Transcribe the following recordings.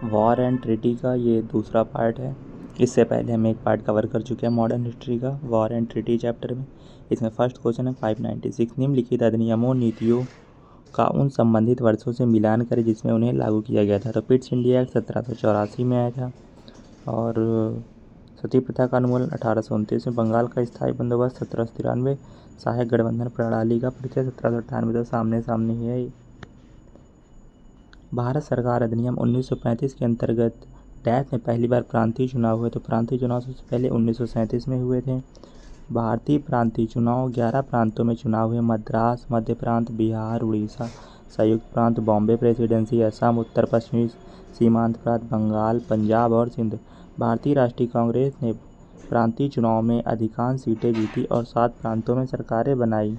War and treaty का ये दूसरा पार्ट है। इससे पहले हम एक पार्ट कवर कर चुके हैं मॉडर्न हिस्ट्री का, वॉर एंड ट्रीटी चैप्टर में। इसमें फर्स्ट क्वेश्चन है 596, निम्नलिखित अधिनियमों नीतियों का उन संबंधित वर्षों से मिलान करें जिसमें उन्हें लागू किया गया था। तो पिट्स इंडिया एक्ट 1784 में आया था, और सती प्रथा का उन्मूलन 1829 में, बंगाल का स्थायी बंदोबस्त 1793, सहायक गठबंधन प्रणाली का परिचय 1798। तो सामने सामने ही है। भारत सरकार अधिनियम 1935 के अंतर्गत डैश में पहली बार प्रांतीय चुनाव हुए। तो प्रांतीय चुनाव सबसे पहले 1937 में हुए थे। भारतीय प्रांतीय चुनाव 11 प्रांतों में चुनाव हुए। मद्रास, मध्य प्रांत, बिहार, उड़ीसा, संयुक्त प्रांत, बॉम्बे प्रेसिडेंसी, असम, उत्तर पश्चिमी सीमांत प्रांत, बंगाल, पंजाब और सिंध। भारतीय राष्ट्रीय कांग्रेस ने प्रांतीय चुनाव में अधिकांश सीटें जीती और 7 प्रांतों में सरकारें बनाई।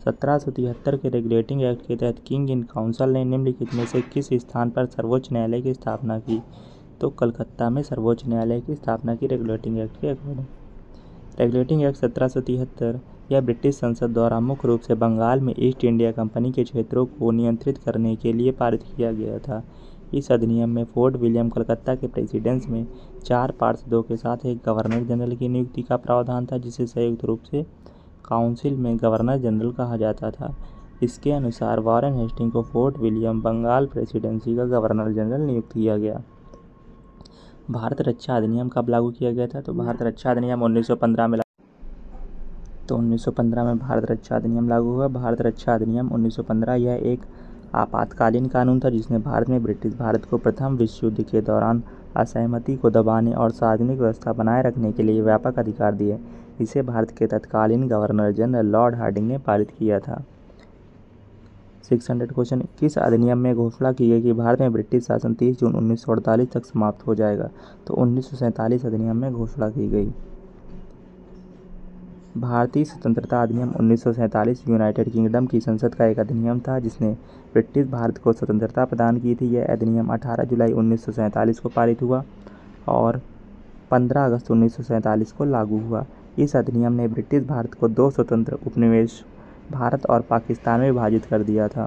1773 के रेगुलेटिंग एक्ट के तहत किंग इन काउंसिल ने निम्नलिखित में से किस स्थान पर सर्वोच्च न्यायालय की स्थापना की। तो कलकत्ता में सर्वोच्च न्यायालय की स्थापना की रेगुलेटिंग एक्ट के अकॉर्डिंग। रेगुलेटिंग एक्ट 1773 यह ब्रिटिश संसद द्वारा मुख्य रूप से बंगाल में ईस्ट इंडिया कंपनी के क्षेत्रों को नियंत्रित करने के लिए पारित किया गया था। इस अधिनियम में फोर्ट विलियम कलकत्ता के प्रेसिडेंस में 4 पार्षदों के साथ एक गवर्नर जनरल की नियुक्ति का प्रावधान था, जिसे संयुक्त रूप से काउंसिल में गवर्नर जनरल कहा जाता था। इसके अनुसार वॉरेन हेस्टिंग को फोर्ट विलियम बंगाल प्रेसिडेंसी का गवर्नर जनरल नियुक्त किया गया। भारत रक्षा अधिनियम कब लागू किया गया था। तो भारत रक्षा अधिनियम 1915 में 1915 में भारत रक्षा अधिनियम लागू हुआ। भारत रक्षा अधिनियम 1915 यह एक आपातकालीन कानून था जिसने भारत में ब्रिटिश भारत को प्रथम विश्व युद्ध के दौरान असहमति को दबाने और सार्वजनिक व्यवस्था बनाए रखने के लिए व्यापक अधिकार दिए। इसे भारत के तत्कालीन गवर्नर जनरल लॉर्ड हार्डिंग ने पारित किया था। 600 क्वेश्चन, किस अधिनियम में घोषणा की गई कि भारत में ब्रिटिश शासन 30 जून 1948 तक समाप्त हो जाएगा। तो 1947 अधिनियम में घोषणा की गई। भारतीय स्वतंत्रता अधिनियम 1947 यूनाइटेड किंगडम की संसद का एक अधिनियम था जिसने ब्रिटिश भारत को स्वतंत्रता प्रदान की थी। यह अधिनियम 18 जुलाई 1947 को पारित हुआ और 15 अगस्त 1947 को लागू हुआ। इस अधिनियम ने ब्रिटिश भारत को 2 स्वतंत्र उपनिवेश भारत और पाकिस्तान में विभाजित कर दिया था।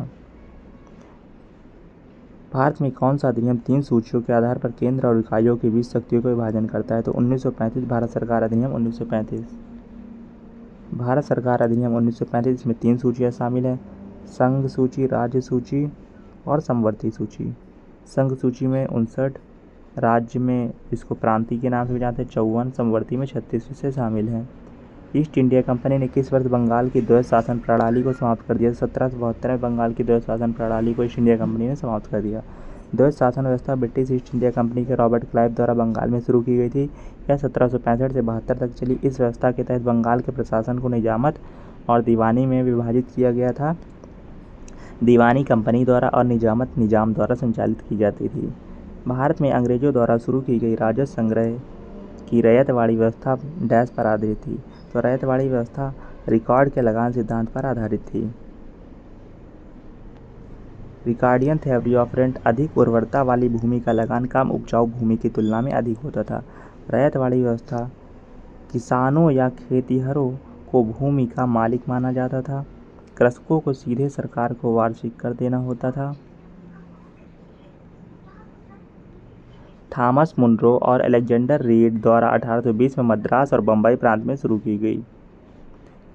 भारत में कौन सा अधिनियम 3 सूचियों के आधार पर केंद्र और इकाइयों के बीच शक्तियों का विभाजन करता है। तो 1935 भारत सरकार अधिनियम 1935। भारत सरकार अधिनियम 1935 में 3 सूचियाँ शामिल हैं, संघ सूची, राज्य सूची और समवर्ती सूची। संघ सूची में 59, राज्य में इसको प्रांतीय के नाम से भी जानते हैं 54, समवर्ती में 36 विषय शामिल हैं। ईस्ट इंडिया कंपनी ने किस वर्ष बंगाल की द्वैध शासन प्रणाली को समाप्त कर दिया। 1772 में बंगाल की द्वैध शासन प्रणाली को ईस्ट इंडिया कंपनी ने समाप्त कर दिया। द्वैध शासन व्यवस्था ब्रिटिश ईस्ट इंडिया कंपनी के रॉबर्ट क्लाइव द्वारा बंगाल में शुरू की गई थी। यह 1765 से 72 तक चली। इस व्यवस्था के तहत बंगाल के प्रशासन को निजामत और दीवानी में विभाजित किया गया था। दीवानी कंपनी द्वारा और निजामत निजाम द्वारा संचालित की जाती थी। भारत में अंग्रेजों द्वारा शुरू की गई राजस्व संग्रह की रैयतवाड़ी व्यवस्था डैश पर आधारित थी। तो रैयतवाड़ी व्यवस्था रिकॉर्ड के लगान सिद्धांत पर आधारित थी। रिकॉर्डियन थ्योरी ऑफ रेंट अधिक उर्वरता वाली भूमि का लगान कम उपजाऊ भूमि की तुलना में अधिक होता था। रैयतवाड़ी व्यवस्था किसानों या खेतिहरों को भूमि का मालिक माना जाता था। कृषकों को सीधे सरकार को वार्षिक कर देना होता था। थॉमस मुनरो और अलेक्जेंडर रीड द्वारा 1820 में मद्रास और बम्बई प्रांत में शुरू की गई।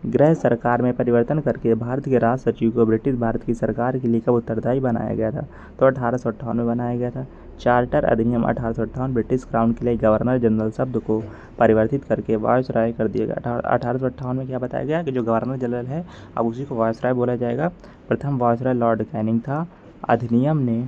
गृह सरकार में परिवर्तन करके भारत के राज सचिव को ब्रिटिश भारत की सरकार के लिए कब उत्तरदायी बनाया गया था। तो 1858 में बनाया गया था। चार्टर अधिनियम 1858 ब्रिटिश क्राउन के लिए गवर्नर जनरल शब्द को परिवर्तित करके वायसराय कर दिया गया। 1858 में क्या बताया गया कि जो गवर्नर जनरल है अब उसी को वायसराय बोला जाएगा। प्रथम वायसराय लॉर्ड कैनिंग था। अधिनियम ने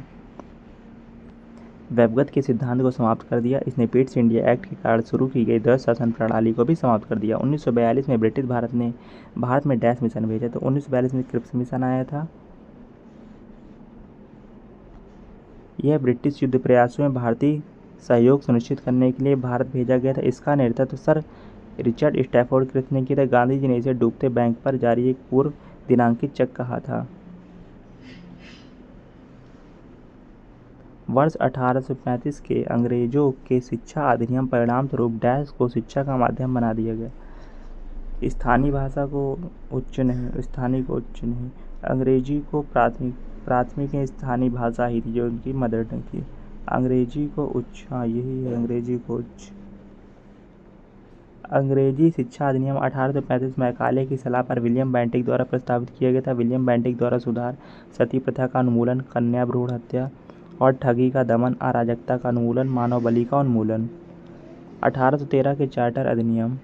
वेबगत के सिद्धांत को समाप्त कर दिया। इसने पिट्स इंडिया एक्ट के कारण शुरू की गई द्वैध शासन प्रणाली को भी समाप्त कर दिया। 1942 में ब्रिटिश भारत ने भारत में डैश मिशन भेजा। तो 1942 में क्रिप्स मिशन आया था। यह ब्रिटिश युद्ध प्रयासों में भारतीय सहयोग सुनिश्चित करने के लिए भारत भेजा गया था। इसका नेतृत्व सर रिचर्ड स्टैफोर्ड क्रिप्स ने किया था। गांधी जी ने इसे डूबते बैंक पर जारी एक पूर्व दिनांकित चेक कहा था। वर्ष 1835 के अंग्रेजों के शिक्षा अधिनियम परिणाम स्वरूप डैश को शिक्षा का माध्यम बना दिया गया। स्थानीय भाषा को उच्च नहीं, स्थानीय को उच्च नहीं, अंग्रेजी को प्राथमिक स्थानीय भाषा ही थी जो उनकी मदर टंग थी। अंग्रेजी को उच्च, हाँ यही है अंग्रेजी को उच्च। अंग्रेजी शिक्षा अधिनियम 1835 मैकाले की सलाह पर विलियम बेंटिक द्वारा प्रस्तावित किया गया था। विलियम बेंटिक द्वारा सुधार, सती प्रथा का उन्मूलन, कन्या भ्रूण हत्या और ठगी का दमन, अराजकता का उन्मूलन, मानव बलि का उन्मूलन। 1813 के चार्टर अधिनियम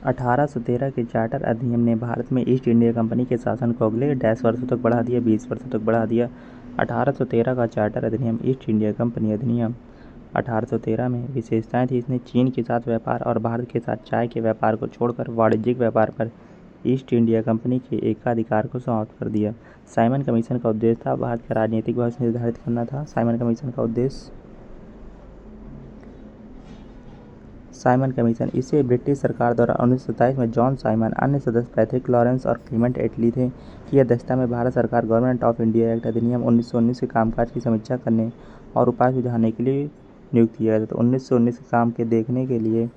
1813 के चार्टर अधिनियम ने भारत में ईस्ट इंडिया कंपनी के शासन को अगले 10 वर्षों तक बढ़ा दिया, 20 वर्षों तक बढ़ा दिया। 1813 का चार्टर अधिनियम ईस्ट इंडिया कंपनी अधिनियम 1813 में विशेषताएं थी। इसने चीन के साथ व्यापार और भारत के साथ चाय के व्यापार को छोड़कर वाणिज्यिक व्यापार पर ईस्ट इंडिया कंपनी के एकाधिकार को समाप्त कर दिया। साइमन कमीशन का उद्देश्य था भारत का राजनीतिक भविष्य निर्धारित करना था। साइमन कमीशन इसे ब्रिटिश सरकार द्वारा 1927 में जॉन साइमन, अन्य सदस्य पैट्रिक लॉरेंस और क्लीमेंट एटली थे की अध्यक्षता में भारत सरकार गवर्नमेंट ऑफ इंडिया एक्ट अधिनियम 1919 के कामकाज की समीक्षा करने और उपाय सुझाने के लिए नियुक्त किया गया था। तो 1919 के काम के देखने के लिए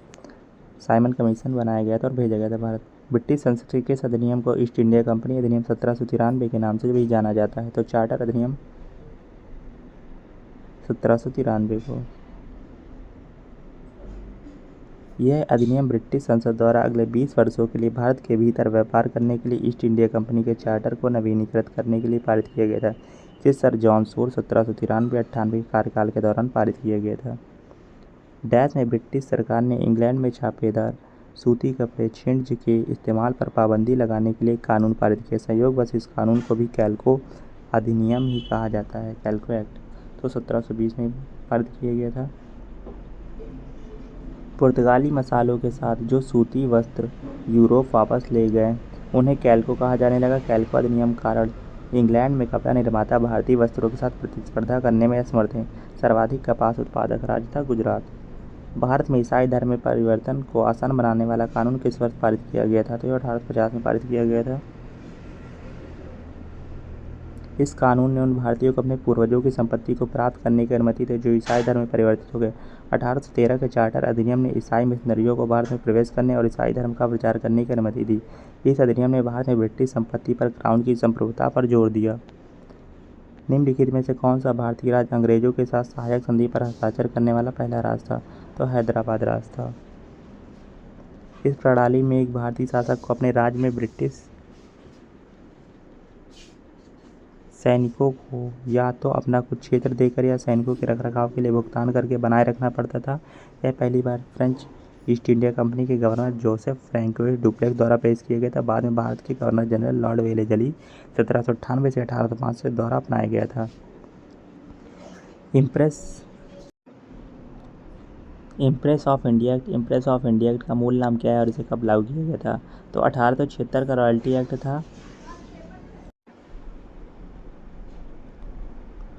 साइमन कमीशन बनाया गया था और भेजा गया था भारत। ब्रिटिश संसद के इस अधिनियम को ईस्ट इंडिया कंपनी अधिनियम 1793 के नाम से भी जाना जाता है। तो चार्टर अधिनियम 1793 को यह अधिनियम ब्रिटिश संसद द्वारा अगले 20 वर्षों के लिए भारत के भीतर व्यापार करने के लिए ईस्ट इंडिया कंपनी के चार्टर को नवीनीकृत करने के लिए पारित किया गया था, जिसे सर जॉन शोर 1793-98 कार्यकाल के दौरान पारित किया गया था। डैश में ब्रिटिश सरकार ने इंग्लैंड में छापेदार सूती कपड़े छिंज के इस्तेमाल पर पाबंदी लगाने के लिए कानून पारित किया। संयोगवश इस कानून को भी कैल्को अधिनियम ही कहा जाता है, कैल्को एक्ट। तो 1720 में पारित किया गया था। पुर्तगाली मसालों के साथ जो सूती वस्त्र यूरोप वापस ले गए उन्हें कैल्को कहा जाने लगा। कैल्को अधिनियम कारण इंग्लैंड में कपड़ा निर्माता भारतीय वस्त्रों के साथ प्रतिस्पर्धा करने में असमर्थ हैं। सर्वाधिक कपास उत्पादक राज्य था गुजरात। भारत में ईसाई धर्म में परिवर्तन को आसान बनाने वाला कानून किस वर्ष पारित किया गया था? तो यह 1850 में पारित किया गया था। इस कानून ने उन भारतीयों को अपने पूर्वजों की संपत्ति को प्राप्त करने की अनुमति दी जो ईसाई धर्म में परिवर्तित हो गए। 1813 के चार्टर अधिनियम ने ईसाई मिशनरियों को भारत में प्रवेश करने और ईसाई धर्म का प्रचार करने की अनुमति दी। इस अधिनियम ने भारत में ब्रिटिश संपत्ति पर क्राउन की संप्रभुता पर जोर दिया। निम्नलिखित में से कौन सा भारतीय राज्य अंग्रेजों के साथ सहायक संधि पर हस्ताक्षर करने वाला पहला राज्य था? तो हैदराबाद राज्य था। इस प्रणाली में एक भारतीय शासक को अपने राज्य में ब्रिटिश सैनिकों को या तो अपना कुछ क्षेत्र देकर या सैनिकों के रखरखाव के लिए भुगतान करके बनाए रखना पड़ता था। यह पहली बार फ्रेंच ईस्ट इंडिया कंपनी के गवर्नर जोसेफ फ्रैंकोइस डुप्लेक्स द्वारा पेश किया गया था। बाद में भारत के गवर्नर जनरल लॉर्ड वेलेजली 1798 से 1805 से द्वारा अपनाया गया था। इम्प्रेस ऑफ इंडिया एक्ट का मूल नाम क्या है और इसे कब लागू किया गया था? तो 1876 का रॉयल्टी एक्ट था।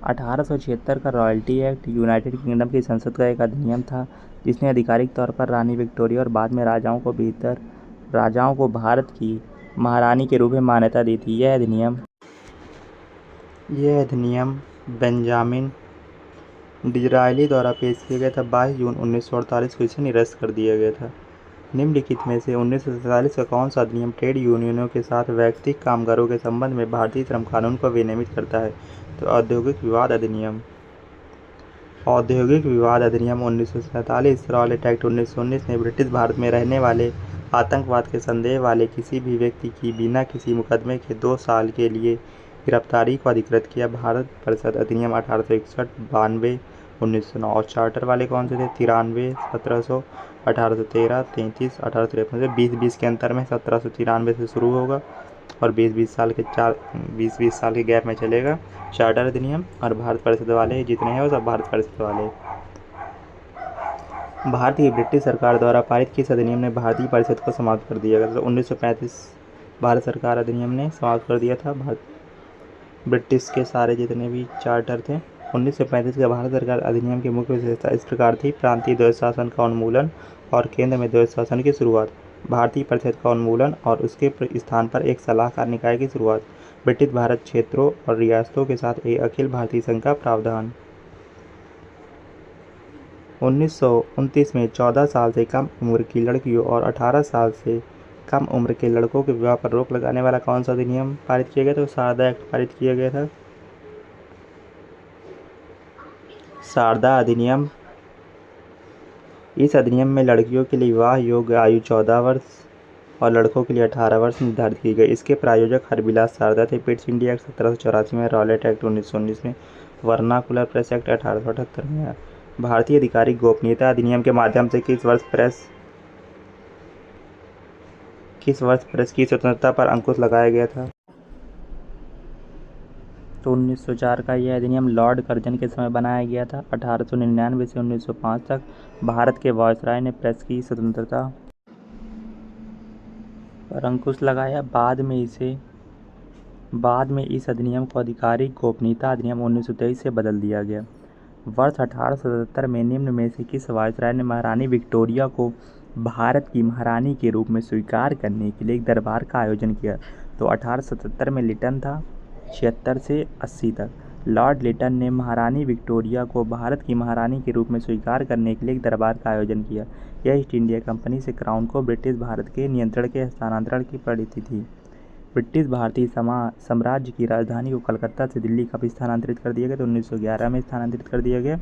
1876 का रॉयल्टी एक्ट यूनाइटेड किंगडम की संसद का एक अधिनियम था जिसने आधिकारिक तौर पर रानी विक्टोरिया और बाद में राजाओं को भारत की महारानी के रूप में मान्यता दी थी। यह अधिनियम बेंजामिन डिज़रायली द्वारा पेश किया गया था। 22 जून 1948 को इसे निरस्त कर दिया गया था। निम्नलिखित में से 1947 का कौन सा अधिनियम ट्रेड यूनियनों के साथ व्यक्तिगत कामगारों के संबंध में भारतीय श्रम कानून को विनियमित करता है? तो औद्योगिक विवाद अधिनियम 1947। रॉयलेट एक्ट 1919 ने ब्रिटिश भारत में रहने वाले आतंकवाद के संदेह वाले किसी भी व्यक्ति की बिना किसी मुकदमे के 2 साल के लिए गिरफ्तारी को अधिकृत किया। भारत परिषद अधिनियम 1861, 92, 1909। और चार्टर वाले कौन से थे? 93, 1700, 1813, 33, 1853 से 20-20 के अंतर में 1793 से शुरू होगा और 20-20 साल के गैप में चलेगा चार्टर अधिनियम। और भारत परिषद वाले जितने हैं वो सब भारत परिषद वाले। भारतीय ब्रिटिश सरकार द्वारा पारित किस अधिनियम ने भारतीय परिषद को समाप्त कर दिया गया? तो 1935 भारत सरकार अधिनियम ने समाप्त कर दिया था ब्रिटिश के सारे जितने भी चार्टर थे। 1935 के भारत सरकार अधिनियम की मुख्य विशेषता इस प्रकार थी: प्रांतीय द्वैध शासन का उन्मूलन और केंद्र में द्वैध शासन की शुरुआत, भारतीय परिषद का उन्मूलन और उसके स्थान पर एक सलाहकार निकाय की शुरुआत, ब्रिटिश भारत क्षेत्रों और रियासतों के साथ एक अखिल भारतीय संघ का प्रावधान। 1929 में 14 साल से कम उम्र की लड़कियों और 18 साल से कम उम्र के लड़कों के विवाह पर रोक लगाने वाला कौन सा अधिनियम पारित किया गया था? तो शारदा एक्ट पारित किया गया था। शारदा अधिनियम। इस अधिनियम में लड़कियों के लिए विवाह योग्य आयु 14 वर्ष और लड़कों के लिए 18 वर्ष निर्धारित की गई। इसके प्रायोजक हरबिलास शारदा थे। पिट्स इंडिया एक्ट 1784 में, रॉलेट एक्ट 1919 में, वर्नाकुलर प्रेस एक्ट 1878 में आया। भारतीय आधिकारिक गोपनीयता अधिनियम के माध्यम से किस वर्ष प्रेस की स्वतंत्रता पर अंकुश लगाया गया था? तो 1904 का यह अधिनियम लॉर्ड कर्जन के समय बनाया गया था। 1899 से 1905 तक भारत के वायसराय ने प्रेस की स्वतंत्रता पर अंकुश लगाया। बाद में इस अधिनियम को आधिकारिक गोपनीयता अधिनियम 1923 से बदल दिया गया। वर्ष 1877 में निम्न में से किस वायसराय ने महारानी विक्टोरिया को भारत की महारानी के रूप में स्वीकार करने के लिए एक दरबार का आयोजन किया? तो 1877 में लिटन था। 76 से 80 तक लॉर्ड लिटन ने महारानी विक्टोरिया को भारत की महारानी के रूप में स्वीकार करने के लिए एक दरबार का आयोजन किया। यह ईस्ट इंडिया कंपनी से क्राउन को ब्रिटिश भारत के नियंत्रण के हस्तांतरण की परिणति थी। ब्रिटिश भारतीय साम्राज्य की राजधानी को कलकत्ता से दिल्ली कब स्थानांतरित कर दिया गया? तो 1911 में स्थानांतरित कर दिया गया।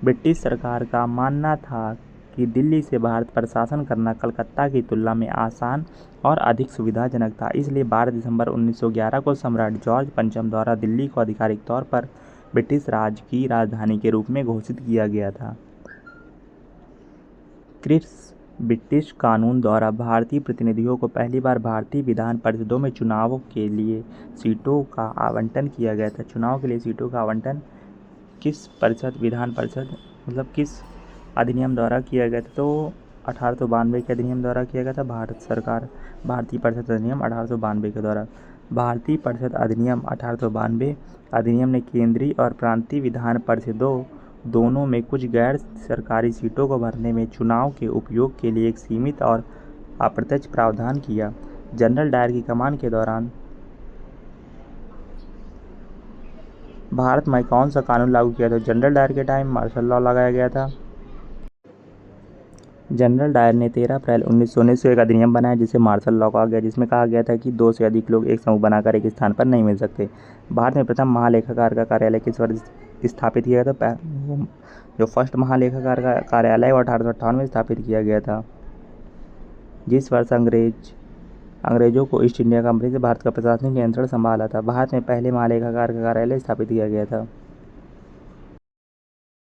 ब्रिटिश सरकार का मानना था कि दिल्ली से भारत पर शासन करना कलकत्ता की तुलना में आसान और अधिक सुविधाजनक था। इसलिए 12 दिसंबर 1911 को सम्राट जॉर्ज पंचम द्वारा दिल्ली को आधिकारिक तौर पर ब्रिटिश राज की राजधानी के रूप में घोषित किया गया था। किस ब्रिटिश कानून द्वारा भारतीय प्रतिनिधियों को पहली बार भारतीय विधान परिषदों में चुनावों के लिए सीटों का आवंटन किया गया था? चुनाव के लिए सीटों का आवंटन किस विधान परिषद किस अधिनियम द्वारा किया गया था? तो 1892 के अधिनियम द्वारा किया गया था। भारतीय परिषद अधिनियम 1892 के द्वारा। भारतीय परिषद अधिनियम 1892 अधिनियम ने केंद्रीय और प्रांतीय विधान परिषदों दोनों में कुछ गैर सरकारी सीटों को भरने में चुनाव के उपयोग के लिए एक सीमित और अप्रत्यक्ष प्रावधान किया। जनरल डायर की कमान के दौरान भारत में कौन सा कानून लागू किया था? जनरल डायर के टाइम मार्शल लॉ लगाया गया था। जनरल डायर ने 13 अप्रैल 1919 को एक अधिनियम बनाया जिसे मार्शल लॉ कहा गया, जिसमें कहा गया था कि 2 से अधिक लोग एक समूह बनाकर एक स्थान पर नहीं मिल सकते। भारत में प्रथम महालेखाकार का कार्यालय किस वर्ष स्थापित किया गया था? जो फर्स्ट महालेखाकार का कार्यालय 1858 में स्थापित किया गया था। जिस वर्ष अंग्रेजों को ईस्ट इंडिया कंपनी से भारत का प्रशासनिक नियंत्रण संभाला था। भारत में पहले महालेखाकार का कार्यालय स्थापित किया गया था।